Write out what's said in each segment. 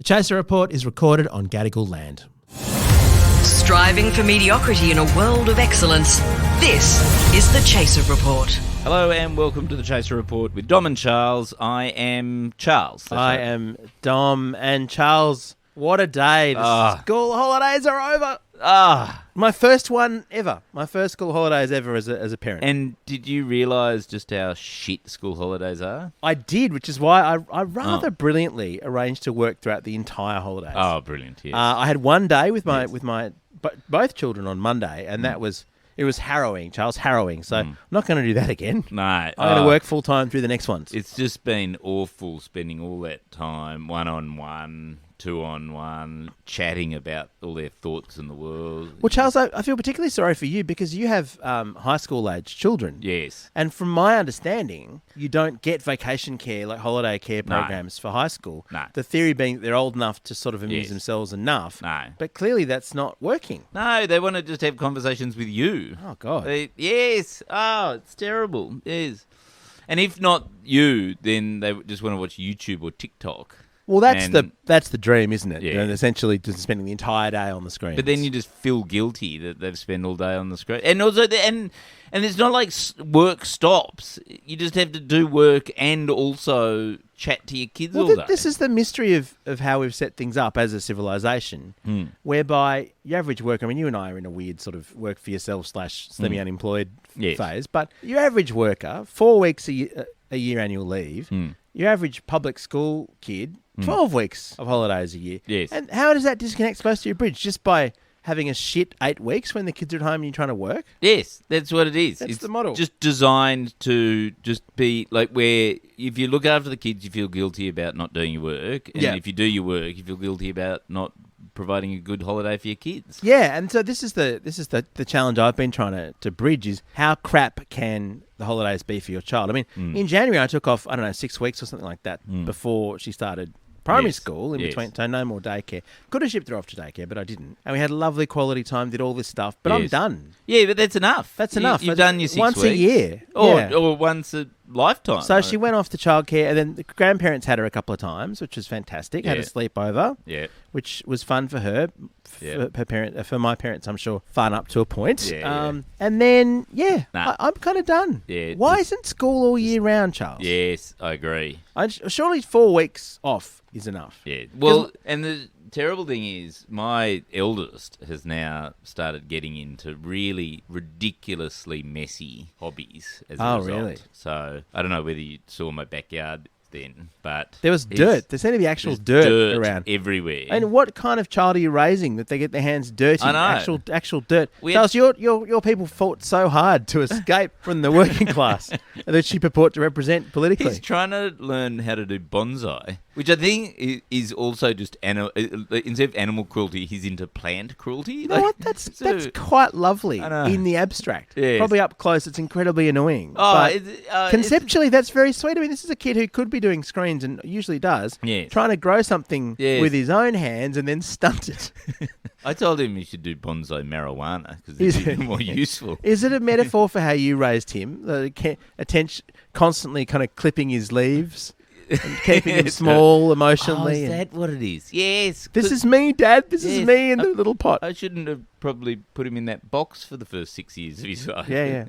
Chaser Report is recorded on Gadigal land. Striving for mediocrity in a world of excellence. This is the Chaser Report. Hello and welcome to the Chaser Report with Dom and Charles. I am Charles. I am Dom. And Charles, what a day. The school holidays are over. My first one ever. My first school holidays ever as a parent. And did you realise just how shit school holidays are? I did, which is why I rather brilliantly arranged to work throughout the entire holidays. Oh, brilliant, yes. I had one day with my both children on Monday, and it was harrowing, Charles, harrowing. So I'm not going to do that again. No. I'm going to work full-time through the next ones. It's just been awful spending all that time one-on-one, two-on-one, chatting about all their thoughts in the world. Well, Charles, I feel particularly sorry for you because you have high school-age children. Yes. And from my understanding, you don't get vacation care, like holiday care programs for high school. No. The theory being that they're old enough to sort of amuse themselves enough. No. But clearly that's not working. No, they want to just have conversations with you. Oh, God. Yes. Oh, it's terrible. Yes. And if not you, then they just want to watch YouTube or TikTok. Well, that's the dream, isn't it? Yeah. You know, essentially just spending the entire day on the screen. But then you just feel guilty that they've spent all day on the screen. And also, and it's not like work stops. You just have to do work and also chat to your kids all day. This is the mystery of how we've set things up as a civilization, whereby your average worker, I mean, you and I are in a weird sort of work for yourself / semi-unemployed phase, but your average worker, 4 weeks a year annual leave, your average public school kid, 12 weeks of holidays a year. Yes. And how does that disconnect supposed to your bridge? Just by having a shit 8 weeks when the kids are at home and you're trying to work? Yes, that's what it is. It's the model. Just designed to just be like where if you look after the kids, you feel guilty about not doing your work. And if you do your work, you feel guilty about not providing a good holiday for your kids. Yeah, and so this is the challenge I've been trying to bridge is how crap can the holidays be for your child? I mean, in January I took off, 6 weeks or something like that before she started primary school in between, so no more daycare. Could have shipped her off to daycare, but I didn't. And we had lovely quality time, did all this stuff, but I'm done. Yeah, but that's enough. That's enough. You've done your 6 once weeks. a year. Or once a lifetime. So she went off to childcare, and then the grandparents had her a couple of times, which was fantastic. Had a sleepover, which was fun for her. For my parents, I'm sure, fun up to a point. And then, I'm kind of done. Yeah, Why isn't school all year round, Charles? Yes, I agree. Surely 4 weeks off is enough. Yeah. Well, and the terrible thing is my eldest has now started getting into really ridiculously messy hobbies as a result. Really? So I don't know whether you saw my backyard then, but there was dirt. There seemed to be actual dirt around everywhere. And what kind of child are you raising that they get their hands dirty? I know. Actual dirt. Charles, your people fought so hard to escape from the working class that she purport to represent politically. He's trying to learn how to do bonsai, which I think is also just instead of animal cruelty, he's into plant cruelty. You know what? That's quite lovely in the abstract. Yes. Probably up close, it's incredibly annoying. Oh, but conceptually, that's very sweet. I mean, this is a kid who could be doing screens and usually does, trying to grow something with his own hands and then stunt it. I told him he should do bonsai marijuana because it's more useful. Is it a metaphor for how you raised him? Attention, constantly kind of clipping his leaves and keeping him small emotionally. Is that what it is? Yes. This is me, Dad. This is me in the little pot. I shouldn't have probably put him in that box for the first 6 years of his life. Yeah.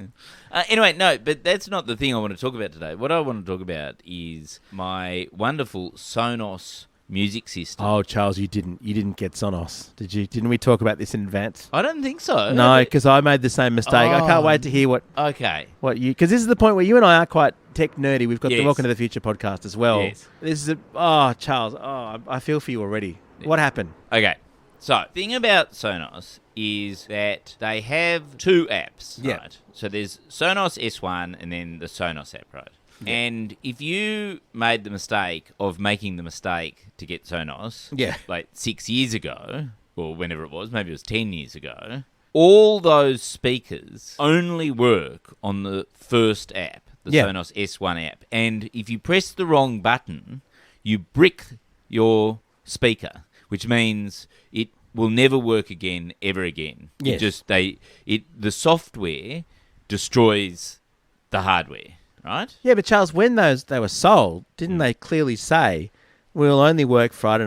Anyway, no, but that's not the thing I want to talk about today. What I want to talk about is my wonderful Sonos music system. Oh, Charles, you didn't get Sonos, did you? Didn't we talk about this in advance? I don't think so. No, because I made the same mistake. I can't wait to hear what you, because this is the point where you and I are quite tech nerdy. We've got the Welcome to the Future podcast as well. Yes. This is Charles, I feel for you already. Yeah. What happened? Okay. So, the thing about Sonos is that they have 2 apps, right? So there's Sonos S1 and then the Sonos app, right? Yeah. And if you made the mistake of making the mistake to get Sonos, like 6 years ago, or whenever it was, maybe it was 10 years ago, all those speakers only work on the first app, the Sonos S1 app. And if you press the wrong button, you brick your speaker, which means it will never work again, ever again. Yes. The software destroys the hardware. Right? Yeah, but Charles, when they were sold, didn't they clearly say we'll only work for,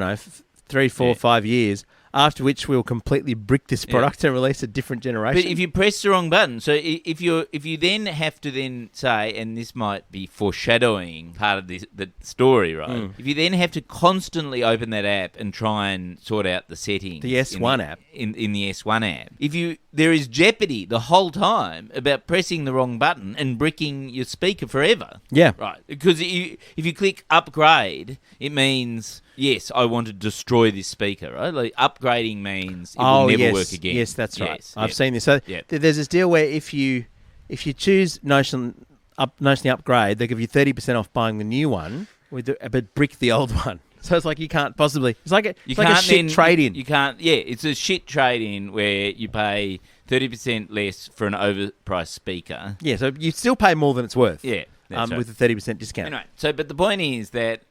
3, 4, Yeah. 5 years, after which we'll completely brick this product and release a different generation. But if you press the wrong button, so if you then have to then say, and this might be foreshadowing part of the story, right? If you then have to constantly open that app and try and sort out the settings, The S1 app. in the S1 app, there is jeopardy the whole time about pressing the wrong button and bricking your speaker forever. Yeah. Right. Because if you click upgrade, it means, yes, I want to destroy this speaker, right? Like upgrading means it will never work again. Yes, that's right. Yes, I've yes. seen this. So Yeah. there's this deal where if you choose Notionally Upgrade, they give you 30% off buying the new one, but brick the old one. So it's like you can't possibly. It's like a shit trade-in. You can't. Yeah, it's a shit trade-in where you pay 30% less for an overpriced speaker. Yeah, so you still pay more than it's worth. Yeah, that's right. With a 30% discount. Anyway, but the point is that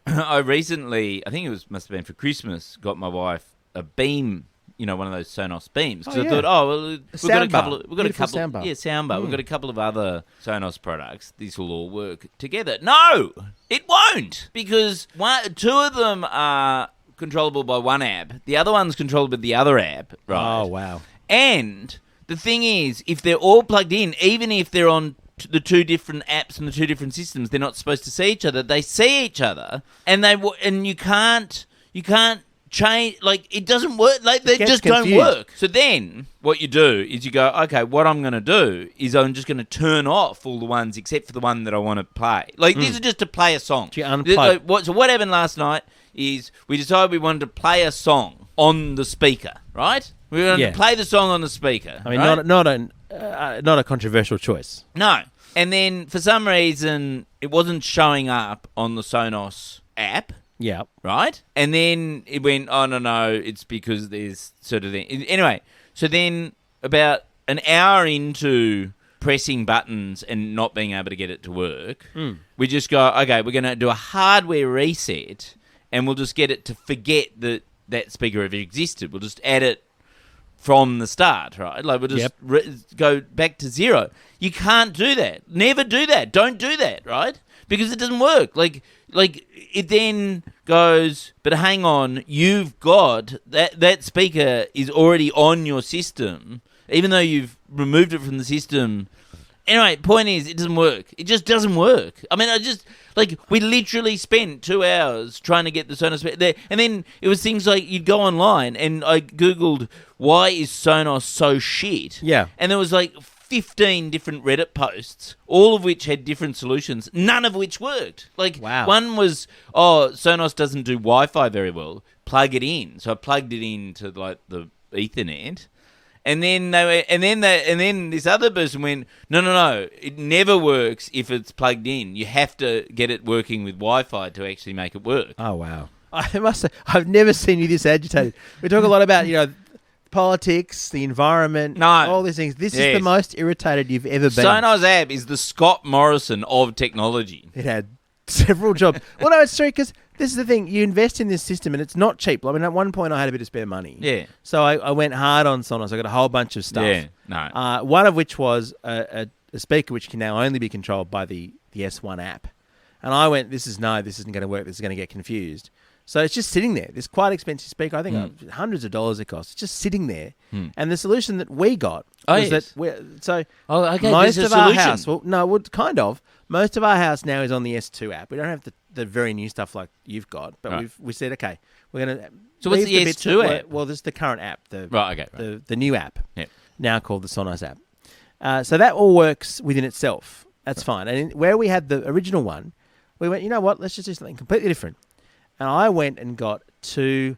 I recently, I think must have been for Christmas, got my wife a beam. One of those Sonos beams. Because I thought, we've got a couple. Soundbar. Yeah, soundbar. We've got a couple of other Sonos products. These will all work together. No, it won't, because two of them are controllable by one app. The other one's controlled by the other app. Right. Oh wow. And the thing is, if they're all plugged in, even if they're on the two different apps and the two different systems, they're not supposed to see each other. They see each other, and you can't change. Like, it doesn't work. Like, they just don't work. So then what you do is you go, okay, what I'm going to do is I'm just going to turn off all the ones except for the one that I want to play. Like, this is just to play a song. Do you unplug? So what happened last night is we decided we wanted to play a song on the speaker, right? We were going to play the song on the speaker. I mean, right? not a controversial choice. No. And then for some reason it wasn't showing up on the Sonos app. Yeah. Right? And then it went, oh, no, it's because there's sort of thing. Anyway, so then about an hour into pressing buttons and not being able to get it to work, we just go, okay, we're going to do a hardware reset and we'll just get it to forget that speaker ever existed. We'll just add it from the start, right? Like, we'll just go back to zero. You can't do that. Never do that. Don't do that, right? Because it doesn't work. Like it then goes, but hang on, you've got that speaker is already on your system, even though you've removed it from the system. Anyway, point is, it doesn't work. It just doesn't work. I mean, we literally spent 2 hours trying to get the Sonos there, and then it was things like you'd go online and I Googled, why is Sonos so shit? Yeah. And there was like 15 different Reddit posts, all of which had different solutions, none of which worked. Like, wow. One was, Sonos doesn't do Wi-Fi very well, plug it in. So I plugged it into like the Ethernet. And then this other person went, no, it never works if it's plugged in. You have to get it working with Wi-Fi to actually make it work. Oh wow! I've never seen you this agitated. We talk a lot about politics, the environment, all these things. This is the most irritated you've ever been. Sonos app is the Scott Morrison of technology. It had several jobs. Well, no, it's true, because this is the thing. You invest in this system and it's not cheap. I mean, at one point I had a bit of spare money. Yeah. So I went hard on Sonos. I got a whole bunch of stuff. Yeah, no. One of which was a speaker which can now only be controlled by the S1 app. And I went, this isn't going to work. This is going to get confused. So it's just sitting there. This quite expensive speaker. I think hundreds of dollars it costs. It's just sitting there. And the solution that we got was that most of our house. Well, kind of. Most of our house now is on the S2 app. We don't have the very new stuff like you've got, but we said, okay, we're going to. So what's the S2 app? Well, this is the current app. The new app. Yep. Now called the Sonos app. So that all works within itself. That's fine. And where we had the original one, we went, you know what? Let's just do something completely different. And I went and got 2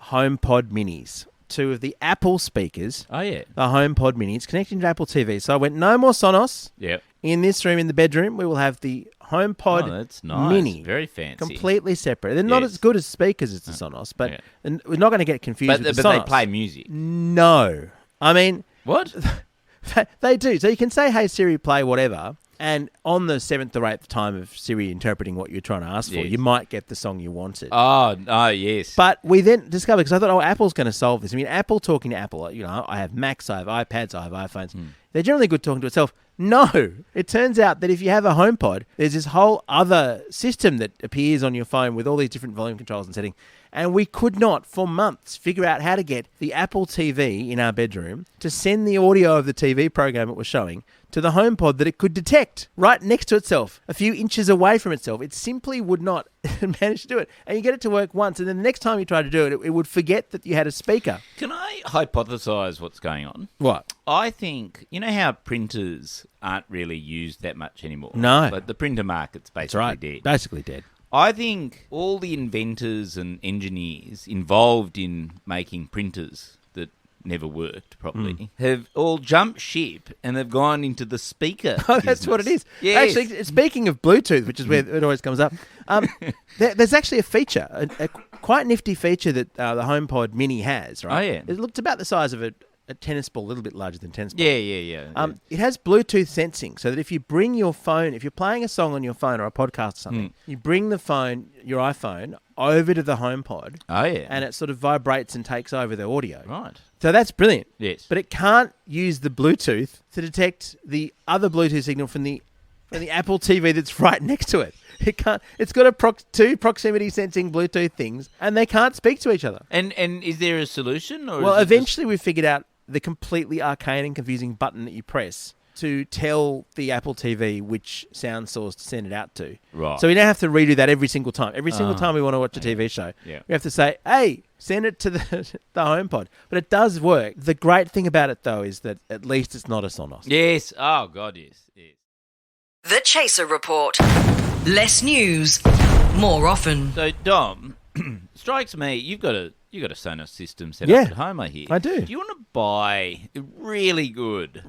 HomePod Minis, 2 of the Apple speakers. Oh, yeah. The HomePod Minis connecting to Apple TV. So I went, no more Sonos. Yep. In this room, in the bedroom, we will have the HomePod that's nice. Mini. Very fancy. Completely separate. They're not as good as speakers as the Sonos, but we're not going to get confused with the Sonos. But they play music. No. I mean... What? They do. So you can say, hey, Siri, play whatever. And on the 7th or 8th time of Siri interpreting what you're trying to ask for, you might get the song you wanted. Oh, yes. But we then discovered, because I thought, Apple's going to solve this. I mean, Apple talking to Apple, I have Macs, I have iPads, I have iPhones. They're generally good talking to itself. No. It turns out that if you have a HomePod, there's this whole other system that appears on your phone with all these different volume controls and settings. And we could not, for months, figure out how to get the Apple TV in our bedroom to send the audio of the TV program it was showing to the HomePod that it could detect right next to itself, a few inches away from itself. It simply would not manage to do it. And you get it to work once, and then the next time you try to do it, it would forget that you had a speaker. Can I hypothesize what's going on? What? I think, you know how printers aren't really used that much anymore? No. But the printer market's basically dead. Basically dead. I think all the inventors and engineers involved in making printers that never worked properly have all jumped ship and they've gone into the speaker. Oh, that's what it is. Yes. Actually, speaking of Bluetooth, which is where it always comes up, there's actually a feature, a quite nifty feature that the HomePod Mini has, right? Oh, yeah. It looked about the size of a tennis ball, a little bit larger than a tennis ball. Yeah. It has Bluetooth sensing, so that if you bring your phone, if you're playing a song on your phone or a podcast or something, you bring the phone, your iPhone, over to the HomePod. Oh, yeah. And it sort of vibrates and takes over the audio. Right. So that's brilliant. Yes. But it can't use the Bluetooth to detect the other Bluetooth signal from the Apple TV that's right next to it. It can't. It's got two proximity sensing Bluetooth things, and they can't speak to each other. And is there a solution? Or Well, is it eventually we figured out the completely arcane and confusing button that you press to tell the Apple TV which sound source to send it out to. Right. So we don't have to redo that every single time. Every single time we want to watch a TV show, we have to say, hey, send it to the HomePod. But it does work. The great thing about it, though, is that at least it's not a Sonos. Yes. Oh, God, yes. The Chaser Report. Less news, more often. So, Dom, strikes me, you've got a Sonos system set up at home, I hear. I do. Do you want to buy a really good,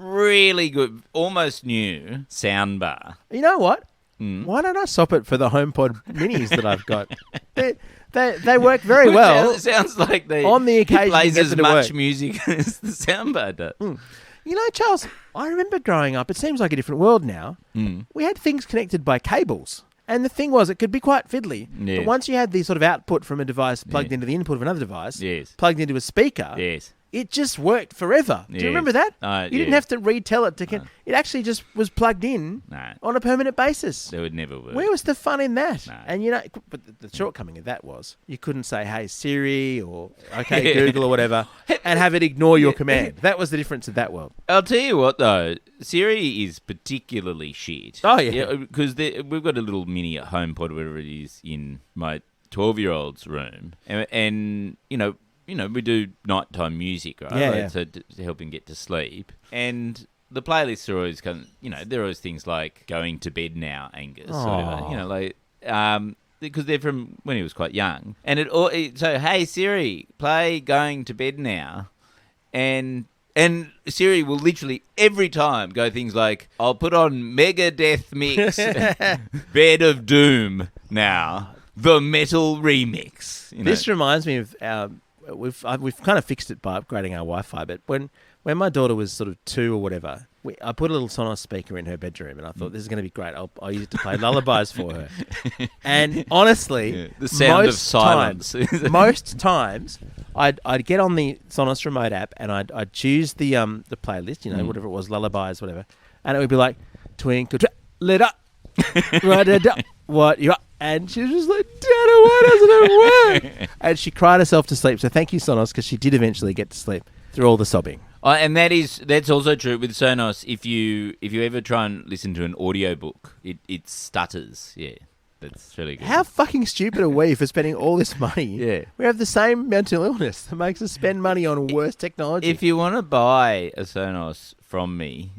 almost new soundbar? You know what? Why don't I swap it for the HomePod Minis that I've got? They work very well. It sounds like they on the occasion plays you get as them to much work. music as the soundbar does. You know, Charles, I remember growing up, it seems like a different world now. We had things connected by cables. And the thing was, it could be quite fiddly. Yes. But once you had the sort of output from a device plugged into the input of another device, plugged into a speaker, it just worked forever. Do you remember that? You didn't have to retell it. It actually just was plugged in on a permanent basis. That would never work. Where was the fun in that? No. And, you know, but the shortcoming of that was you couldn't say, hey, Siri or okay, Google or whatever, and have it ignore your command. That was the difference of that world. I'll tell you what, though. Siri is particularly shit. Oh, yeah. Because we've got a little mini HomePod, whatever it is, in my 12-year-old's room. And you know, we do nighttime music, right? Yeah. So to help him get to sleep. And the playlists are always they're always things like Going to Bed Now, Angus. Or whatever, because they're from when he was quite young. And so, hey, Siri, play Going to Bed Now. And Siri will literally every time go things like, I'll put on Megadeth Mix, Bed of Doom now, the Metal Remix. This reminds me of we've kind of fixed it by upgrading our Wi-Fi, but when my daughter was sort of 2 or whatever, I put a little Sonos speaker in her bedroom, and I thought, this is going to be great. I'll use it to play lullabies for her. And honestly, the sound of silence. Most times, I'd get on the Sonos remote app and I'd choose the playlist, whatever it was, lullabies, whatever, and it would be like Twinkle Little what you are. And she was just like, Dada, why doesn't it work? And she cried herself to sleep. So thank you, Sonos, because she did eventually get to sleep through all the sobbing. And that's also true with Sonos. If you ever try and listen to an audiobook, it stutters. Yeah, that's really good. How fucking stupid are we for spending all this money? Yeah. We have the same mental illness that makes us spend money on worse technology. If you want to buy a Sonos from me,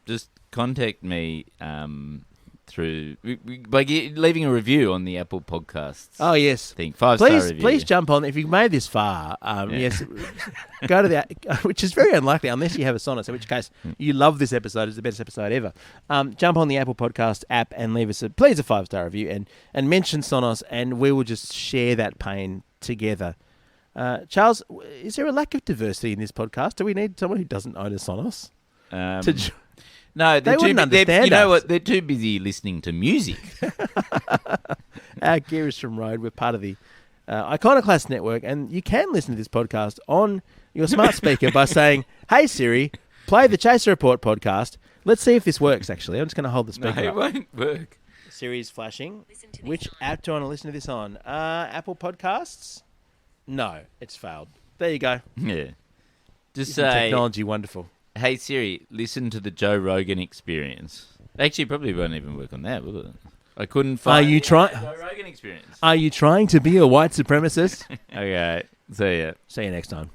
just contact me through by leaving a review on the Apple Podcasts. Oh yes, thing 5-star review. Please jump on. If you've made this far, yes, go to the which is very unlikely unless you have a Sonos. In which case, you love this episode. It's the best episode ever. Jump on the Apple Podcast app and leave us a 5-star review and mention Sonos, and we will just share that pain together. Charles, is there a lack of diversity in this podcast? Do we need someone who doesn't own a Sonos? No, they wouldn't understand. You know us. what? They're too busy listening to music. Our gear is from Rode. We're part of the Iconoclast Network, and you can listen to this podcast on your smart speaker by saying, "Hey Siri, play the Chaser Report podcast." Let's see if this works. Actually, I'm just going to hold the speaker. No, it up. won't work. Siri's flashing. Which app do I want to listen to this on? Apple Podcasts? No, it's failed. There you go. Yeah. Just Isn't say, technology wonderful. hey Siri, listen to the Joe Rogan Experience. Actually, probably won't even work on that, will it? I couldn't find you Joe Rogan Experience. Are you trying to be a white supremacist? Okay, see ya. See you next time.